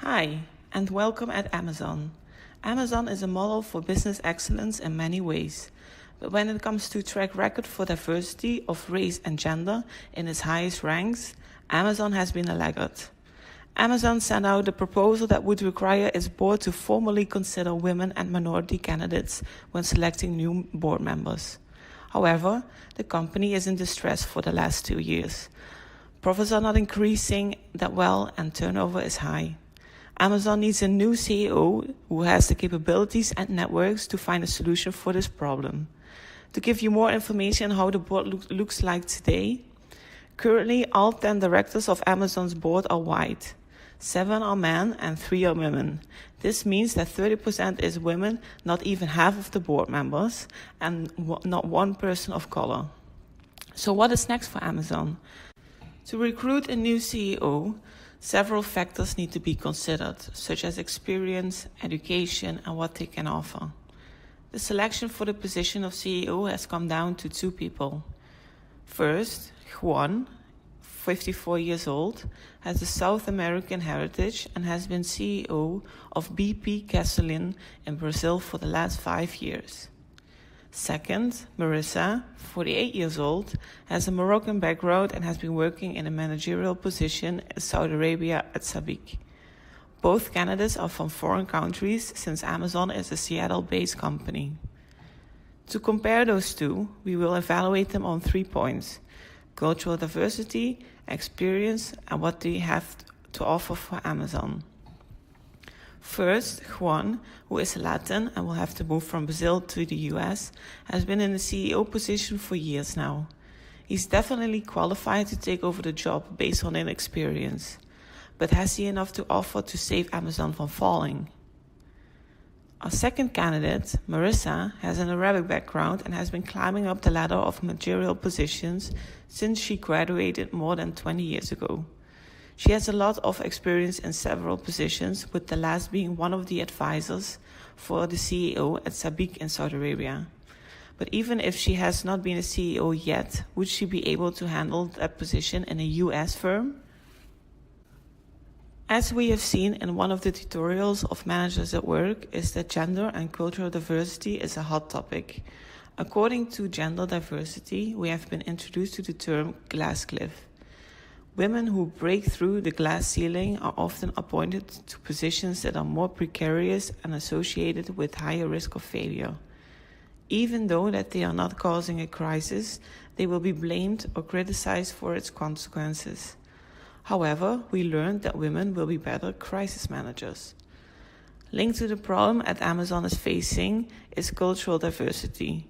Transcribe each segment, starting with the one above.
Hi, and welcome at Amazon. Amazon is a model for business excellence in many ways. But when it comes to track record for diversity of race and gender in its highest ranks, Amazon has been a laggard. Amazon sent out a proposal that would require its board to formally consider women and minority candidates when selecting new board members. However, the company is in distress for the last 2 years. Profits are not increasing that well and turnover is high. Amazon needs a new CEO who has the capabilities and networks to find a solution for this problem. To give you more information on how the board looks like today, currently all 10 directors of Amazon's board are white. 7 are men and 3 are women. This means that 30% is women, not even half of the board members, and not one person of color. So what is next for Amazon? To recruit a new CEO, several factors need to be considered, such as experience, education, and what they can offer. The selection for the position of CEO has come down to 2 people. First, Juan, 54 years old, has a South American heritage and has been CEO of BP Gasoline in Brazil for the last 5 years. Second, Marissa, 48 years old, has a Moroccan background and has been working in a managerial position in Saudi Arabia at Sabic. Both candidates are from foreign countries since Amazon is a Seattle-based company. To compare those two, we will evaluate them on 3 points: cultural diversity, experience, and what they have to offer for Amazon. First, Juan, who is Latin and will have to move from Brazil to the US, has been in the CEO position for years now. He's definitely qualified to take over the job based on his experience. But has he enough to offer to save Amazon from falling? Our second candidate, Marissa, has an Arabic background and has been climbing up the ladder of managerial positions since she graduated more than 20 years ago. She has a lot of experience in several positions, with the last being one of the advisors for the CEO at Sabic in Saudi Arabia. But even if she has not been a CEO yet, would she be able to handle that position in a US firm? As we have seen in one of the tutorials of Managers at Work, is that gender and cultural diversity is a hot topic. According to gender diversity, we have been introduced to the term glass cliff. Women who break through the glass ceiling are often appointed to positions that are more precarious and associated with higher risk of failure. Even though that they are not causing a crisis, they will be blamed or criticized for its consequences. However, we learned that women will be better crisis managers. Linked to the problem that Amazon is facing is cultural diversity.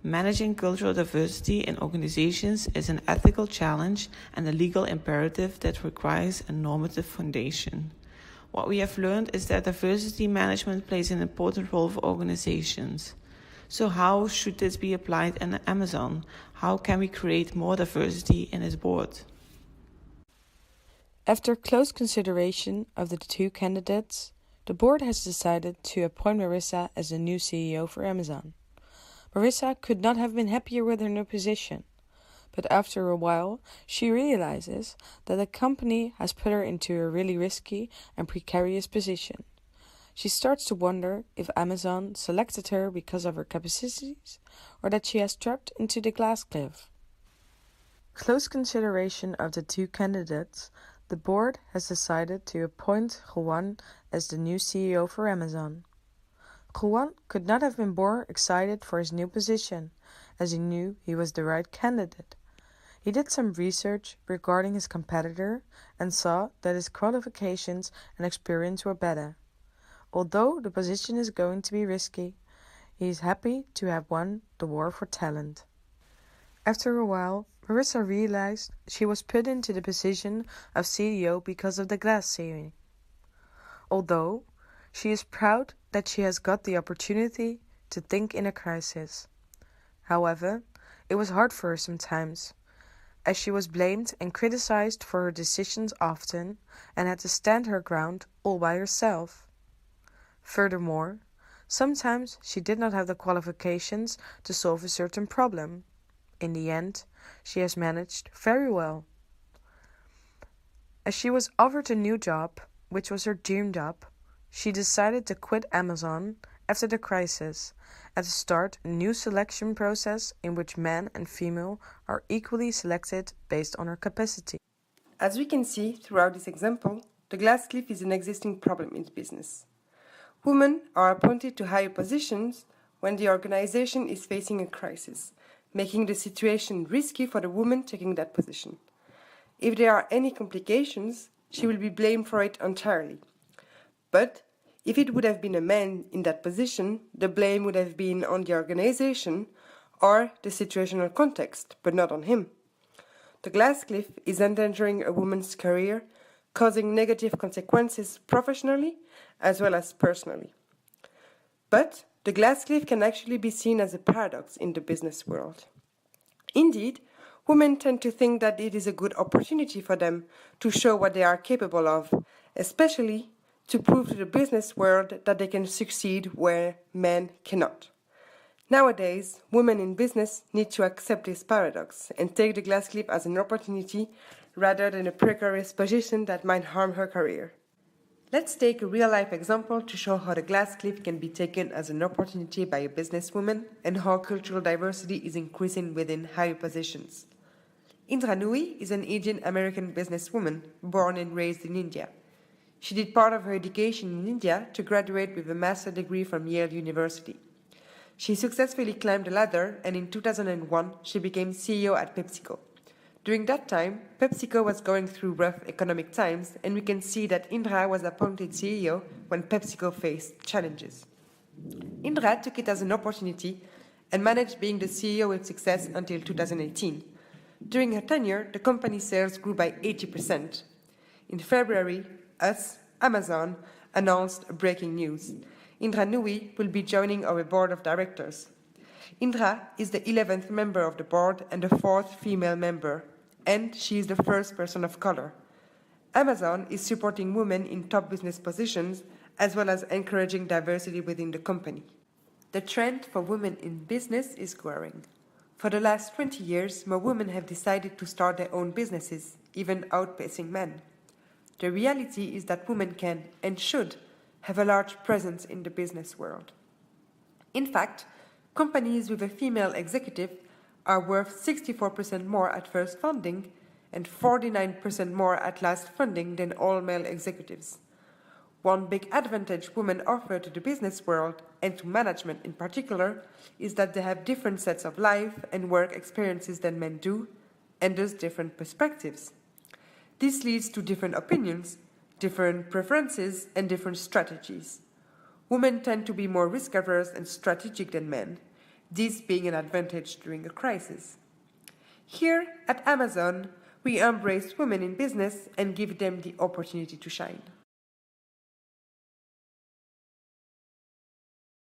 Managing cultural diversity in organizations is an ethical challenge and a legal imperative that requires a normative foundation. What we have learned is that diversity management plays an important role for organizations. So how should this be applied in Amazon? How can we create more diversity in its board? After close consideration of the 2 candidates, the board has decided to appoint Marissa as the new CEO for Amazon. Marissa could not have been happier with her new position, but after a while she realizes that the company has put her into a really risky and precarious position. She starts to wonder if Amazon selected her because of her capacities or that she has trapped into the glass cliff. Close consideration of the 2 candidates, the board has decided to appoint Juan as the new CEO for Amazon. Juan could not have been more excited for his new position, as he knew he was the right candidate. He did some research regarding his competitor and saw that his qualifications and experience were better. Although the position is going to be risky, he is happy to have won the war for talent. After a while, Marissa realized she was put into the position of CEO because of the glass ceiling. Although she is proud that she has got the opportunity to think in a crisis. However, it was hard for her sometimes, as she was blamed and criticized for her decisions often and had to stand her ground all by herself. Furthermore, sometimes she did not have the qualifications to solve a certain problem. In the end, she has managed very well. As she was offered a new job, which was her dream job, she decided to quit Amazon after the crisis and to start a new selection process in which men and female are equally selected based on their capacity. As we can see throughout this example, the glass cliff is an existing problem in business. Women are appointed to higher positions when the organization is facing a crisis, making the situation risky for the woman taking that position. If there are any complications, she will be blamed for it entirely. But if it would have been a man in that position, the blame would have been on the organization or the situational context, but not on him. The glass cliff is endangering a woman's career, causing negative consequences professionally as well as personally. But the glass cliff can actually be seen as a paradox in the business world. Indeed, women tend to think that it is a good opportunity for them to show what they are capable of, especially to prove to the business world that they can succeed where men cannot. Nowadays, women in business need to accept this paradox and take the glass cliff as an opportunity rather than a precarious position that might harm her career. Let's take a real-life example to show how the glass cliff can be taken as an opportunity by a businesswoman and how cultural diversity is increasing within higher positions. Indra Nooyi is an Indian-American businesswoman born and raised in India. She did part of her education in India to graduate with a master's degree from Yale University. She successfully climbed the ladder, and in 2001 she became CEO at PepsiCo. During that time, PepsiCo was going through rough economic times, and we can see that Indra was appointed CEO when PepsiCo faced challenges. Indra took it as an opportunity and managed being the CEO with success until 2018. During her tenure, the company's sales grew by 80%. In February, Amazon, announced breaking news. Indra Nooyi will be joining our board of directors. Indra is the 11th member of the board and the 4th female member, and she is the first person of color. Amazon is supporting women in top business positions as well as encouraging diversity within the company. The trend for women in business is growing. For the last 20 years, more women have decided to start their own businesses, even outpacing men. The reality is that women can and should have a large presence in the business world. In fact, companies with a female executive are worth 64% more at first funding and 49% more at last funding than all male executives. One big advantage women offer to the business world, and to management in particular, is that they have different sets of life and work experiences than men do, and thus different perspectives. This leads to different opinions, different preferences, and different strategies. Women tend to be more risk-averse and strategic than men, this being an advantage during a crisis. Here at Amazon, we embrace women in business and give them the opportunity to shine.